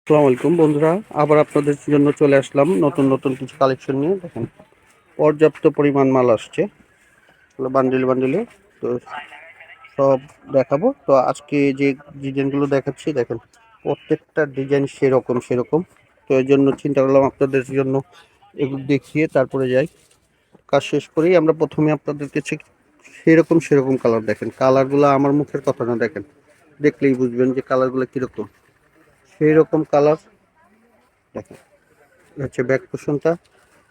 আসসালামু আলাইকুম বন্ধুরা, আবার আপনাদের জন্য চলে আসলাম নতুন নতুন কিছু কালেকশন নিয়ে। দেখেন, পর্যাপ্ত পরিমাণ মাল আসছে বান্ডিল বান্ডিলে। তো সব দেখাবো। তো আজকে যে ডিজাইনগুলো দেখাচ্ছি, দেখেন প্রত্যেকটা ডিজাইন সেরকম সেরকম। তো এই জন্য চিন্তা করলাম আপনাদের জন্য এগুলো দেখিয়ে তারপরে যাই। কাজ শেষ করেই আমরা প্রথমে আপনাদেরকে সেরকম সেরকম কালার দেখেন। কালারগুলো আমার মুখের কথা না, দেখেন দেখলেই বুঝবেন যে কালারগুলো কীরকম। সেই রকম কালার দেখেন, হচ্ছে ব্যাক পোর্শনটা,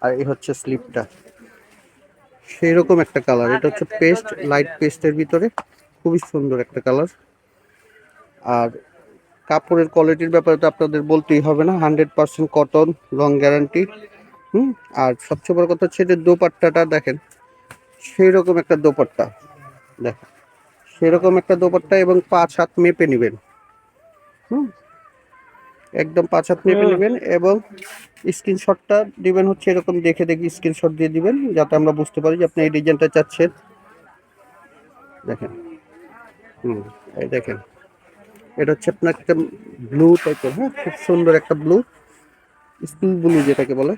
আর এই হচ্ছে স্লিপটা। সেই রকম একটা কালার, এটা হচ্ছে পেস্ট, লাইট পেস্টের ভিতরে খুবই সুন্দর একটা কালার। আর কাপড়ের কোয়ালিটির ব্যাপারে তো আপনাদের বলতেই হবে না, 100% কটন, লং গ্যারান্টি। আর সবচেয়ে বড় কথা হচ্ছে যে দোপাট্টাটা দেখেন, সেই রকম একটা দোপাট্টা দেখেন, সেরকম একটা দোপাট্টা, এবং 5 হাত মেপে নেবেন। একদম 5 হাত মেপে নেবেন, এবং স্ক্রিনশটটা দিবেন হচ্ছে এরকম, দেখে দেখে স্ক্রিনশট দিয়ে দিবেন, যাতে আমরা বুঝতে পারি যে আপনি এই ডিজাইনটা চাচ্ছেন। দেখেন, এই দেখেন, এটা হচ্ছে আপনার একটা ব্লু টাইপের, হ্যাঁ, খুব সুন্দর একটা ব্লু, স্কুল ব্লু যেটাকে বলে,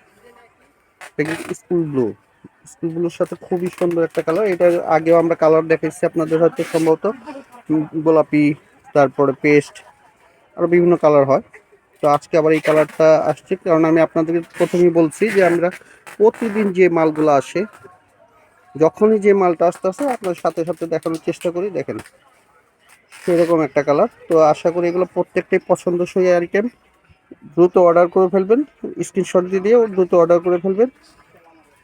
স্কুল ব্লু। স্কুল ব্লুর সাথে খুবই সুন্দর একটা কালার। এটার আগেও আমরা কালার দেখাইছি আপনাদের, হয়তো সম্ভবত গোলাপি, তারপরে পেস্ট, আরও বিভিন্ন কালার হয়। তো আজকে আবার এই কালারটা আসছে, কারণ আমি আপনাদেরকে প্রথমেই বলছি যে আমরা প্রতিদিন যে মালগুলো আসে, যখনই যে মালটা আসতে আসে আপনার সাথে সাথে দেখানোর চেষ্টা করি। দেখেন, সেরকম একটা কালার। তো আশা করি এগুলো প্রত্যেকটাই পছন্দসই আইটেম। দ্রুত অর্ডার করে ফেলবেন, স্ক্রিনশট দিয়ে দ্রুত অর্ডার করে ফেলবেন,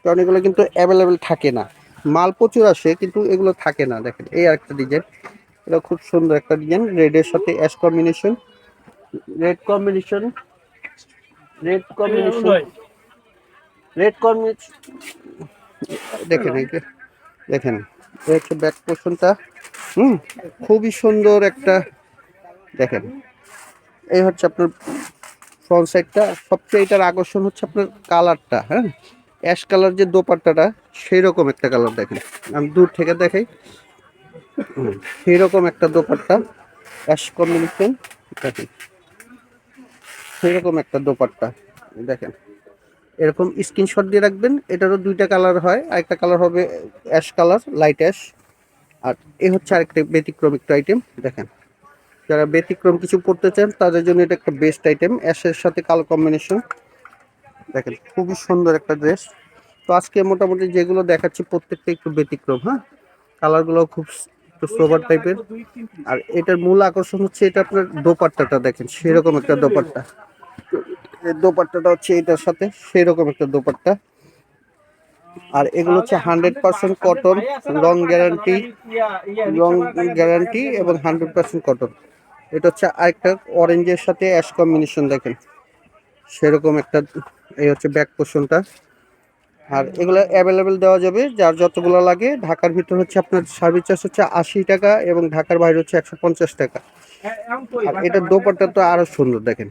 কারণ এগুলো কিন্তু অ্যাভেলেবেল থাকে না। মাল প্রচুর আসে কিন্তু এগুলো থাকে না। দেখেন, এই আরেকটা ডিজাইন, এটা খুব সুন্দর একটা ডিজাইন, রেডের সাথে ash combination, red combination, red combination, red combination. দেখেন দেখেন, এই হচ্ছে ব্যাক পোর্শনটা। খুবই সুন্দর একটা, দেখেন, এই হচ্ছে আপনার ফ্রন্ট সাইডটা। সবচেয়ে এটার আকর্ষণ হচ্ছে আপনার কালারটা, হ্যাঁ, অ্যাশ কালার যে দোপাট্টাটা, সেই রকম একটা কালার। দেখেন, আমি দূর থেকে দেখাই, সেই রকম একটা দোপাট্টা, অ্যাশ কম্বিনেশন। দেখেন, সেই রকম একটা দোপাট্টা। দেখেন, এরকম স্ক্রিনশট দিয়ে রাখবেন। এটারও দুইটা কালার হয়, আরেকটা কালার হবে অ্যাশ কালার, লাইট অ্যাশ। আর এ হচ্ছে আরেকটা ব্যতিক্রম একটা আইটেম। দেখেন, যারা ব্যতিক্রম কিছু পড়তে চান তাদের জন্য এটা একটা বেস্ট আইটেম, অ্যাশের সাথে কালো কম্বিনেশন। দেখেন, খুবই সুন্দর একটা ড্রেস। তো আজকে মোটামুটি যেগুলো দেখাচ্ছি প্রত্যেকটা একটু ব্যতিক্রম, হ্যাঁ, কালারগুলো খুব একটু সোবার টাইপের। আর এটার মূল আকর্ষণ হচ্ছে এটা আপনার দোপাট্টাটা। দেখেন, সেরকম একটা দোপাট্টা, এই দোপাট্টাটা হচ্ছে এটার সাথে সেরকম একটা দোপাট্টা। আর এগুলো হচ্ছে 100% cotton, long guarantee, long guarantee এবং 100% কটন। এটা হচ্ছে আরেকটা অরেঞ্জের সাথে অ্যাশ কম্বিনেশন। দেখেন, সেরকম একটা, এই হচ্ছে ব্যাক পোর্শনটা। আর এগুলো অ্যাভেলেবেল দেওয়া যাবে যার যতগুলো লাগে। ঢাকার ভিতর হচ্ছে আপনার সার্ভিস চার্জ হচ্ছে 80 টাকা, এবং ঢাকার বাইরে হচ্ছে 150 টাকা। আর এটার দোপাট্টা তো আরো সুন্দর। দেখেন,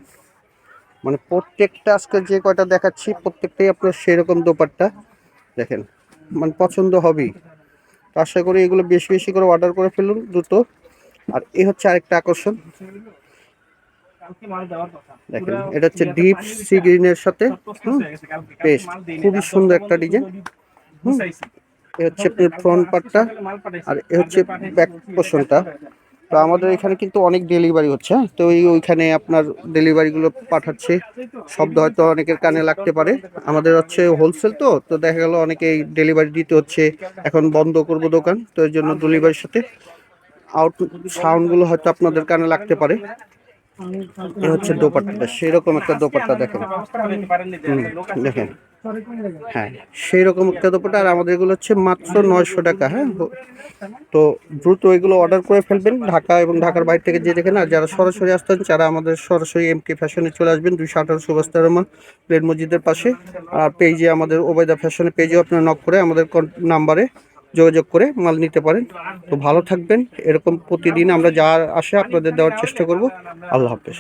মানে প্রত্যেকটা আজকে যে কয়টা দেখাচ্ছি প্রত্যেকটাই আপনার সেরকম দোপাট্টা। দেখেন, মানে পছন্দ হবেই। আশা করি এগুলো বেশি বেশি করে অর্ডার করে ফেলুন দ্রুত। আর এই হচ্ছে আরেকটা আকর্ষণ। দেখেন, এটা হচ্ছে ডিপ সি গ্রিনের সাথে পেস্ট, খুবই সুন্দর একটা ডিজাইন। এ হচ্ছে আপনার ফ্রন্ট পার্টটা, আর এ হচ্ছে ব্যাক পোর্শনটা। তো আমাদের এখানে কিন্তু অনেক ডেলিভারি হচ্ছে, হ্যাঁ। তো ওইখানে আপনার ডেলিভারিগুলো পাঠাচ্ছে, শব্দ হয়তো অনেকের কানে লাগতে পারে। আমাদের হচ্ছে হোলসেল, তো তো দেখা গেল অনেকেই ডেলিভারি দিতে হচ্ছে। এখন বন্ধ করব দোকান, তো এর জন্য ডেলিভারির সাথে আউট সাউন্ডগুলো হয়তো আপনাদের কানে লাগতে পারে। এ হচ্ছে দোপাট্টাটা, সেরকম একটা দোপাট্টা। দেখেন, দেখেন, হ্যাঁ, সেই রকম একটা দোপাট্টা। আর আমাদের এগুলো হচ্ছে মাত্র 900 টাকা, হ্যাঁ। তো দ্রুত এগুলো অর্ডার করে ফেলবেন, ঢাকা এবং ঢাকার বাইরে থেকে যে দেখেন। আর যারা সরাসরি আসতেন, যারা আমাদের সরাসরি এমকে ফ্যাশনে চলে আসবেন, 218 সুভাষ রহমান প্লেন মসজিদের পাশে। আর পেজে আমাদের ওবায়দা ফ্যাশনের পেজেও আপনারা নক করে আমাদের নাম্বারে যোগাযোগ করে মাল নিতে পারেন। তো ভালো থাকবেন, এরকম প্রতিদিন আমরা যা আসে আপনাদের দেওয়ার চেষ্টা করব। আল্লাহ হাফেজ।